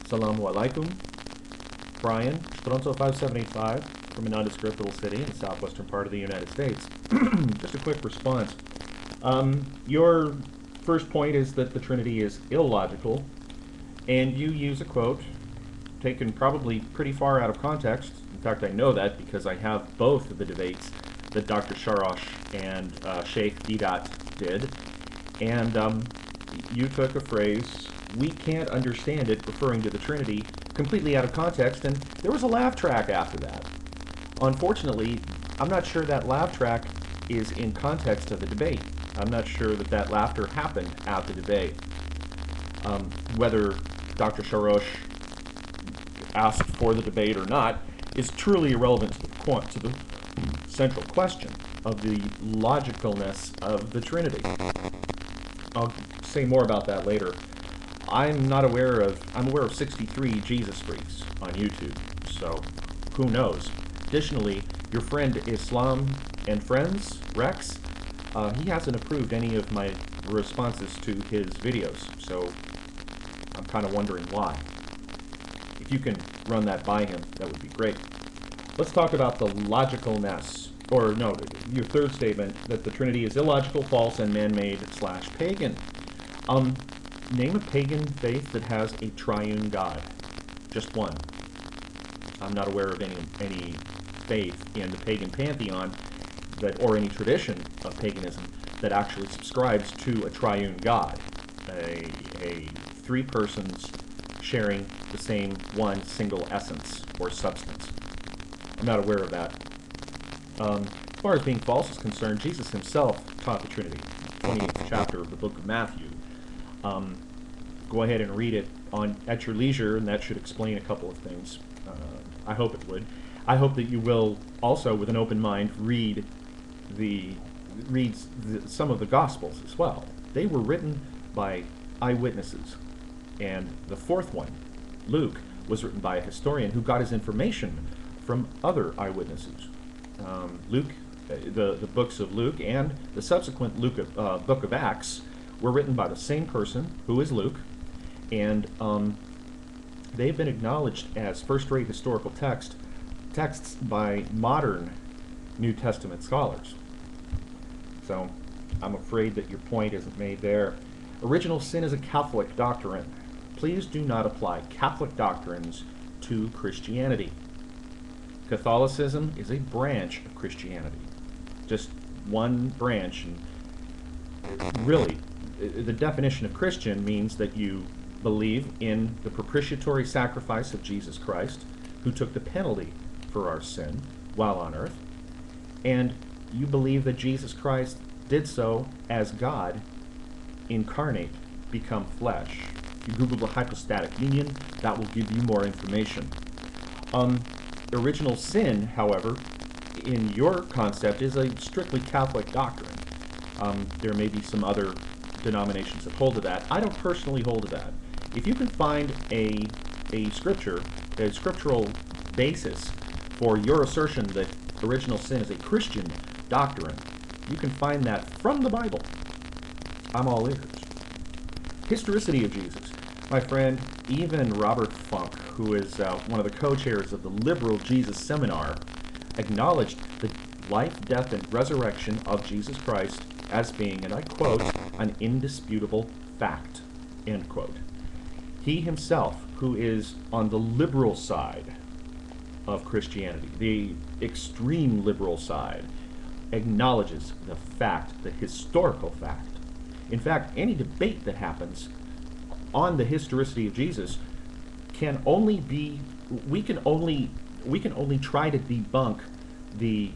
Assalamu alaikum. Brian, Toronto 5785, from a nondescript little city in the southwestern part of the United States. Just a quick response. Your first point is that the Trinity is illogical, and you use a quote taken probably pretty far out of context. In fact, I know that because I have both of the debates that Dr. Sharash and Sheikh Vedas did, and you took a phrase, "we can't understand it," referring to the Trinity, completely out of context, and there was a laugh track after that. Unfortunately, I'm not sure that laugh track is in context of the debate. I'm not sure that that laughter happened at the debate. Whether Dr. Sharash asked for the debate or not is truly irrelevant to the central question of the logicalness of the Trinity. I'll say more about that later. I'm aware of 63 Jesus freaks on YouTube, so who knows? Additionally, your friend Islam and Friends, Rex, he hasn't approved any of my responses to his videos, so I'm kind of wondering why. If you can run that by him, that would be great. Let's talk about the logicalness, or no, your third statement, that the Trinity is illogical, false, and man-made / pagan. Name a pagan faith that has a triune God. Just one. I'm not aware of any faith in the pagan pantheon or any tradition of paganism that actually subscribes to a triune God, a three persons sharing the same one single essence or substance. I'm not aware of that. As far as being false is concerned, Jesus himself taught the Trinity, 28th chapter of the book of Matthew. Go ahead and read it at your leisure, and that should explain a couple of things. I hope it would. I hope that you will also, with an open mind, read some of the Gospels as well. They were written by eyewitnesses, and the fourth one, Luke, was written by a historian who got his information from other eyewitnesses. Luke, the books of Luke and the subsequent book of Acts were written by the same person, who is Luke, and they've been acknowledged as first-rate historical texts by modern New Testament scholars. So I'm afraid that your point isn't made there. Original sin is a Catholic doctrine. Please do not apply Catholic doctrines to Christianity. Catholicism is a branch of Christianity. Just one branch, and really, the definition of Christian means that you believe in the propitiatory sacrifice of Jesus Christ, who took the penalty for our sin while on earth, and you believe that Jesus Christ did so as God incarnate, become flesh. If you Google the hypostatic union, that will give you more information. Original sin, however, in your concept, is a strictly Catholic doctrine. There may be some other denominations that hold to that. I don't personally hold to that. If you can find a scriptural basis for your assertion that original sin is a Christian doctrine, you can find that from the Bible. I'm all ears. Historicity of Jesus. My friend, even Robert Funk, who is one of the co-chairs of the Liberal Jesus Seminar, acknowledged the life, death, and resurrection of Jesus Christ as being, and I quote, an indisputable fact, end quote. He himself, who is on the liberal side of Christianity, the extreme liberal side, acknowledges the fact, the historical fact. In fact, any debate that happens on the historicity of Jesus can only be, we can only try to debunk the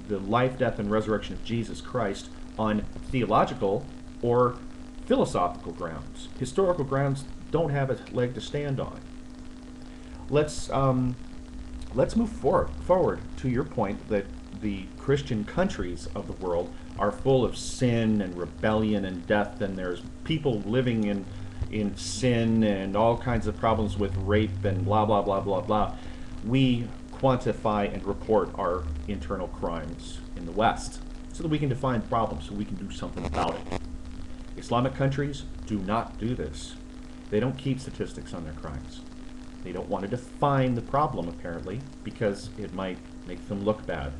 life, death, and resurrection of Jesus Christ on theological or philosophical grounds. Historical grounds don't have a leg to stand on. Let's move forward to your point that the Christian countries of the world are full of sin and rebellion and death, and there's people living in sin and all kinds of problems with rape and blah, blah, blah, blah, blah. We quantify and report our internal crimes in the West so that we can define problems, so we can do something about it. Islamic countries do not do this. They don't keep statistics on their crimes. They don't want to define the problem, apparently, because it might make them look bad.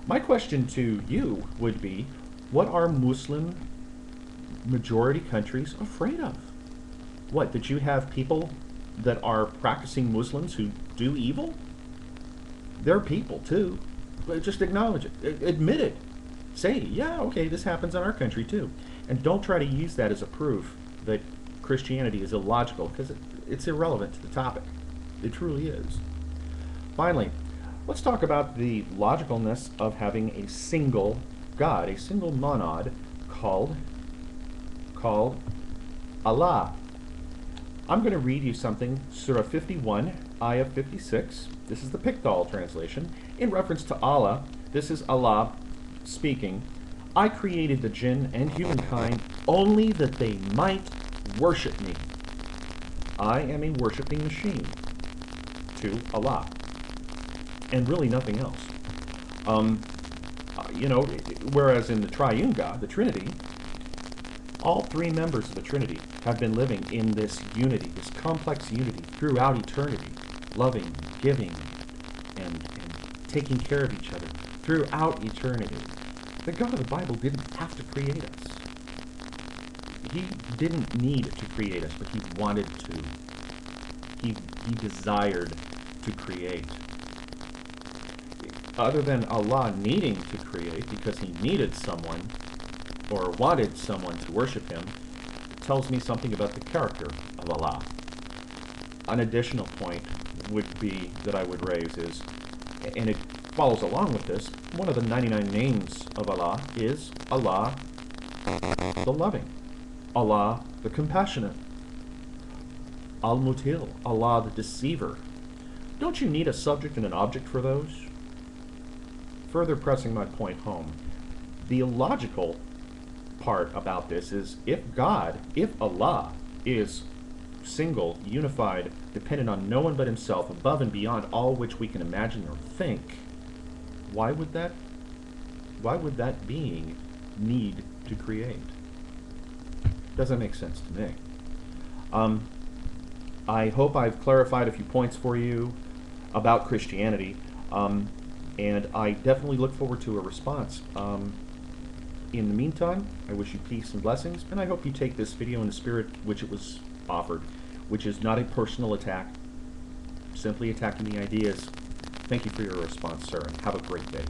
My question to you would be, what are Muslim majority countries afraid of? What, that you have people that are practicing Muslims who do evil? They're people too. But just acknowledge it. Admit it. Say, yeah, okay, this happens in our country too. And don't try to use that as a proof that Christianity is illogical, because it's irrelevant to the topic. It truly is. Finally, let's talk about the logicalness of having a single God, a single monad called Allah. I'm going to read you something, Surah 51, Ayah 56. This is the Pickthall translation. In reference to Allah, this is Allah speaking. I created the jinn and humankind only that they might worship me. I am a worshiping machine to Allah, and really nothing else. Whereas in the triune God, the Trinity, all three members of the Trinity have been living in this unity, this complex unity throughout eternity, loving, giving, and taking care of each other throughout eternity. The God of the Bible didn't have to create us. He didn't need to create us, but he wanted to. He desired to create. Other than Allah needing to create because he needed someone or wanted someone to worship him, it tells me something about the character of Allah. An additional point that I would raise is, and it follows along with this, one of the 99 names of Allah is Allah the loving, Allah the compassionate, Al-Mutil, Allah the deceiver. Don't you need a subject and an object for those? Further pressing my point home, the illogical part about this is, if Allah is single, unified, dependent on no one but himself, above and beyond all which we can imagine or think, why would that being need to create? Doesn't make sense to me. I hope I've clarified a few points for you about Christianity, and I definitely look forward to a response. In the meantime, I wish you peace and blessings, and I hope you take this video in the spirit which it was offered, which is not a personal attack, simply attacking the ideas. Thank you for your response, sir, and have a great day.